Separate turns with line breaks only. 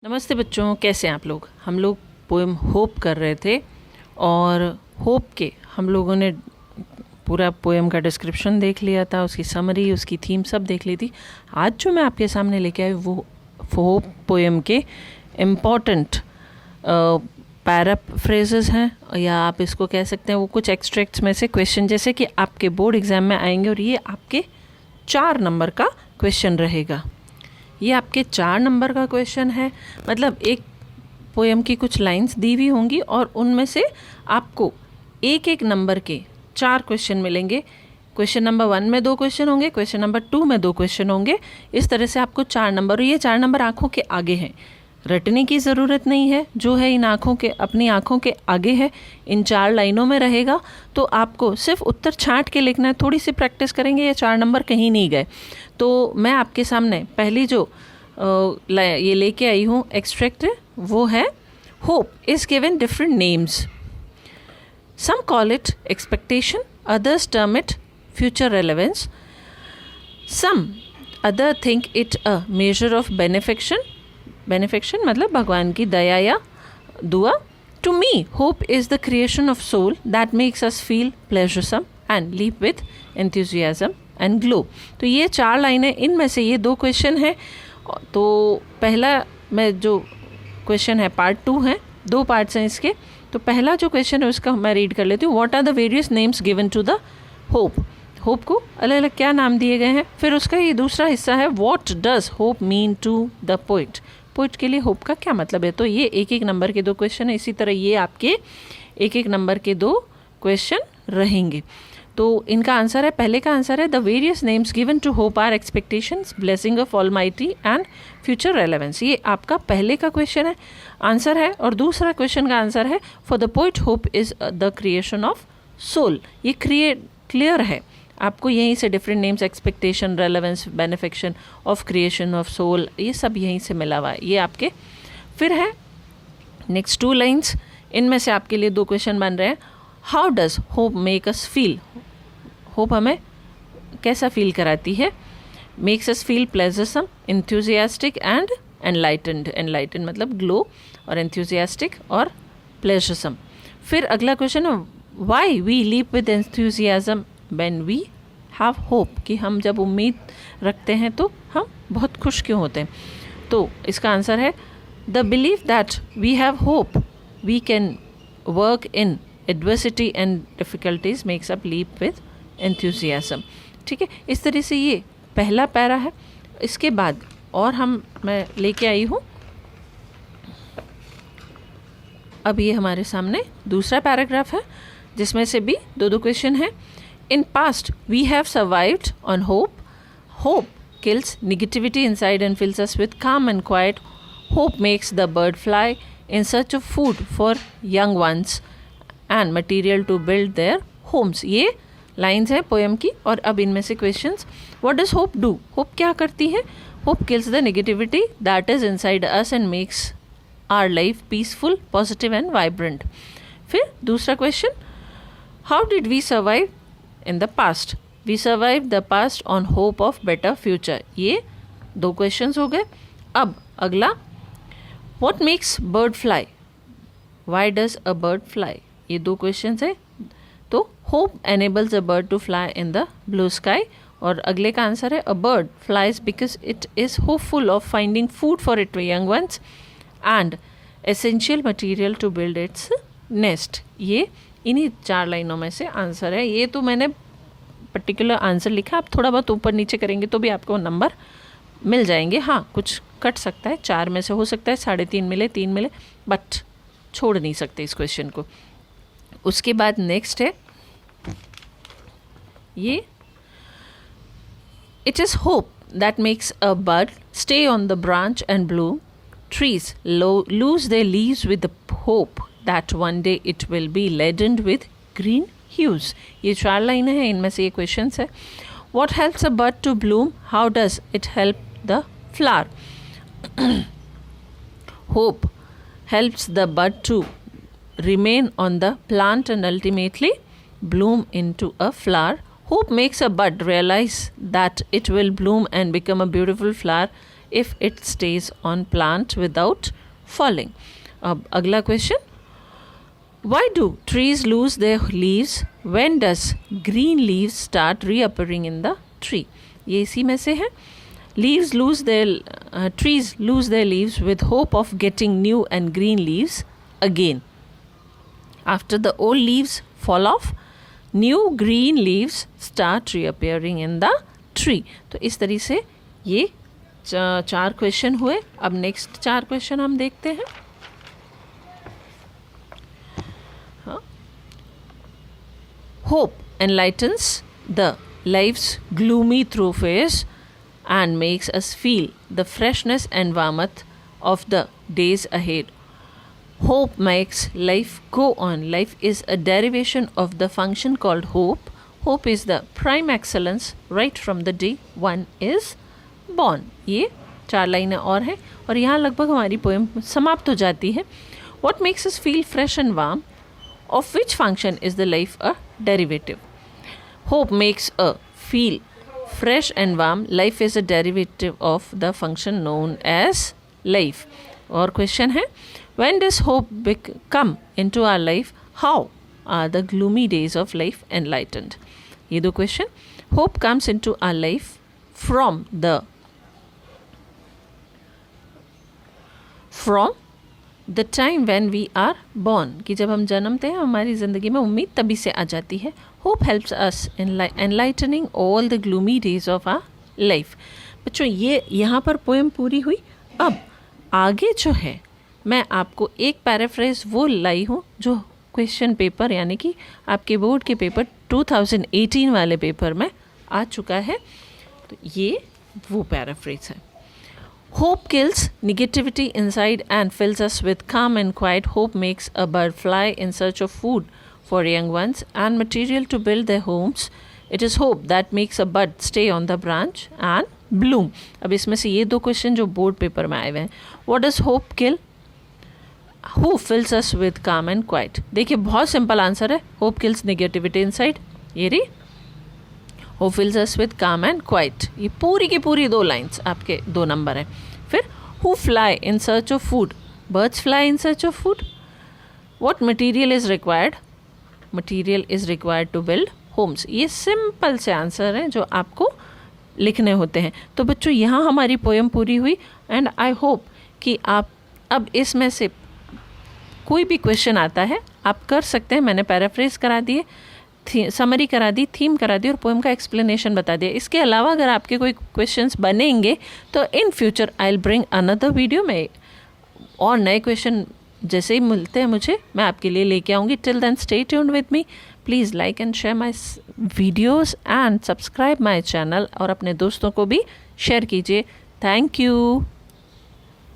नमस्ते बच्चों, कैसे हैं आप लोग। हम लोग पोएम होप कर रहे थे और होप के हम लोगों ने पूरा पोएम का डिस्क्रिप्शन देख लिया था, उसकी समरी, उसकी थीम सब देख ली थी। आज जो मैं आपके सामने लेके आई वो होप पोएम के इम्पॉर्टेंट पैराफ्रेजेस हैं, या आप इसको कह सकते हैं वो कुछ एक्सट्रैक्ट्स में से क्वेश्चन जैसे कि आपके बोर्ड एग्जाम में आएंगे, और ये आपके 4 नंबर का क्वेश्चन रहेगा। ये आपके 4 नंबर का क्वेश्चन है, मतलब एक पोएम की कुछ लाइंस दी हुई होंगी और उनमें से आपको एक एक नंबर के 4 क्वेश्चन मिलेंगे। क्वेश्चन नंबर 1 में 2 क्वेश्चन होंगे, क्वेश्चन नंबर 2 में 2 क्वेश्चन होंगे। इस तरह से आपको 4 नंबर, और ये 4 नंबर आँखों के आगे हैं, रटने की ज़रूरत नहीं है। जो है इन आँखों के, अपनी आँखों के आगे है, इन 4 लाइनों में रहेगा। तो आपको सिर्फ उत्तर छांट के लिखना है, थोड़ी सी प्रैक्टिस करेंगे, ये 4 नंबर कहीं नहीं गए। तो मैं आपके सामने पहली जो ये लेके आई हूँ एक्सट्रैक्ट, वो है hope is given different names. Some call it expectation, others term it future relevance, some other think it a measure of benediction मतलब भगवान की दया या दुआ। To me hope is the creation of soul that makes us feel pleasuresome and live with enthusiasm and glow. तो ये 4 लाइनें, इनमें से ये 2 क्वेश्चन हैं। तो पहला मैं जो क्वेश्चन है पार्ट 2 है, 2 पार्ट्स हैं इसके। तो पहला जो क्वेश्चन है उसका मैं रीड कर लेती हूँ। What are the various names given to the hope. Hope को अलग अलग क्या नाम दिए गए हैं। फिर उसका ये दूसरा हिस्सा है, what does hope mean to the poet. Poet के लिए होप का क्या मतलब है। तो ये एक एक नंबर के 2 क्वेश्चन है। इसी तरह ये आपके एक एक नंबर के 2 क्वेश्चन रहेंगे। तो इनका आंसर है, पहले का आंसर है the various names given to hope are expectations, blessing of almighty and future relevance. ये आपका पहले का क्वेश्चन है, आंसर है। और दूसरा क्वेश्चन का आंसर है for the poet hope is the creation of soul. ये क्लियर है आपको, यहीं से different names, expectation, relevance, benediction, of creation of soul, ये सब यहीं से मिला हुआ है। ये आपके फिर है नेक्स्ट 2 लाइन्स, इनमें से आपके लिए 2 क्वेश्चन बन रहे हैं। How does hope make us feel. Hope हमें कैसा फील कराती है। Makes us feel pleasuresome, enthusiastic and enlightened. Enlightened मतलब ग्लो, और एंथ्यूजियास्टिक और प्लेजरसम। फिर अगला क्वेश्चन है why we live with enthusiasm when we have hope, कि हम जब उम्मीद रखते हैं तो हम बहुत खुश क्यों होते हैं। तो इसका आंसर है the believe that we have hope we can work in adversity and difficulties makes up live with enthusiasm. ठीक है, इस तरह से ये पहला पैरा है। इसके बाद और मैं लेके आई हूँ, अब ये हमारे सामने दूसरा पैराग्राफ है जिसमें से भी 2 क्वेश्चन हैं। In past we have survived on hope, hope kills negativity inside and fills us with calm and quiet. Hope makes the bird fly in search of food for young ones and material to build their homes. ये lines हैं poem की। और अब इनमें से questions. What does hope do. Hope क्या करती है। Hope kills the negativity that is inside us and makes our life peaceful, positive and vibrant. फिर दूसरा question, how did we survive in the past. We survive the past on hope of better future. ये 2 questions हो गए। अब अगला, what makes bird fly. Why does a bird fly. ये 2 questions है। तो hope enables a bird to fly in the blue sky, और अगले का आंसर है a bird flies because it is hopeful of finding food for it young ones and essential material to build its nest. ये इन्हीं 4 लाइनों में से answer है। ये तो मैंने पर्टिकुलर आंसर लिखा, आप थोड़ा बहुत ऊपर नीचे करेंगे तो भी आपको नंबर मिल जाएंगे। हाँ, कुछ कट सकता है, 4 में से हो सकता है 3.5 मिले, 3 मिले, बट छोड़ नहीं सकते इस क्वेश्चन को। उसके बाद नेक्स्ट है ये, it is hope that makes a bird stay on the branch and bloom, trees lose their leaves with the hope that one day it will be laden with green hues. ये 4 लाइनें हैं, इनमें से ये question है। What helps a bird to bloom, how does it help the flower. Hope helps the bud to remain on the plant and ultimately bloom into a flower. Hope makes a bud realize that it will bloom and become a beautiful flower if it stays on plant without falling. अब अगला question, why do trees lose their leaves? When does green leaves start reappearing in the tree? ये इसी में से है. Trees lose their leaves with hope of getting new and green leaves again. After the old leaves fall off, new green leaves start reappearing in the tree. तो इस तरीके से ये 4 क्वेश्चन हुए. अब नेक्स्ट 4 क्वेश्चन हम देखते हैं. Hope enlightens the life's gloomy thoroughfares and makes us feel the freshness and warmth of the days ahead. Hope makes life go on. Life is a derivation of the function called hope. Hope is the prime excellence right from the day one is born. ये 4 लाइनें और हैं और यहाँ लगभग हमारी poem समाप्त हो जाती है. What makes us feel fresh and warm? Of which function is the life a derivative? Hope makes a feel fresh and warm. Life is a derivative of the function known as life. और question है, when does hope come into our life? How are the gloomy days of life enlightened? ये 2 question. Hope comes into our life from the time when we are born, कि जब हम जन्मते हैं हमारी ज़िंदगी में उम्मीद तभी से आ जाती है. Hope helps us in enlightening all the gloomy days of our life. बच्चों ये यहाँ पर पोएम पूरी हुई. अब आगे जो है मैं आपको एक पैराफ्रेज वो लाई हूँ जो क्वेश्चन पेपर यानी कि आपके बोर्ड के पेपर 2018 वाले पेपर में आ चुका है. तो ये वो पैराफ्रेज है. Hope kills negativity inside and fills us with calm and quiet. Hope makes a bird fly in search of food for young ones and material to build their homes. It is hope that makes a bud stay on the branch and bloom. अब इसमें से ये 2 question जो board paper में आए हुए हैं. What does hope kill? Who fills us with calm and quiet? देखिए बहुत सिंपल आंसर है. Hope kills negativity inside. ये रही. Who fills us with calm and quiet. ये पूरी की पूरी 2 लाइन्स आपके 2 नंबर हैं. फिर who fly in search of food? Birds fly in search of food. What material is required? Material is required to build homes. ये simple से answer हैं जो आपको लिखने होते हैं. तो बच्चों यहाँ हमारी पोएम पूरी हुई एंड आई होप कि आप अब इसमें से कोई भी क्वेश्चन आता है आप कर सकते हैं. मैंने पैराफ्रेज करा दिए, समरी करा दी, थीम करा दी और पोएम का एक्सप्लेनेशन बता दिया. इसके अलावा अगर आपके कोई क्वेश्चंस बनेंगे तो in future I will bring another video में और नए क्वेश्चन जैसे ही मिलते हैं मुझे मैं आपके लिए लेके आऊँगी. Till then stay tuned with me. Please like and share my videos and subscribe my channel और अपने दोस्तों को भी शेयर कीजिए. Thank you.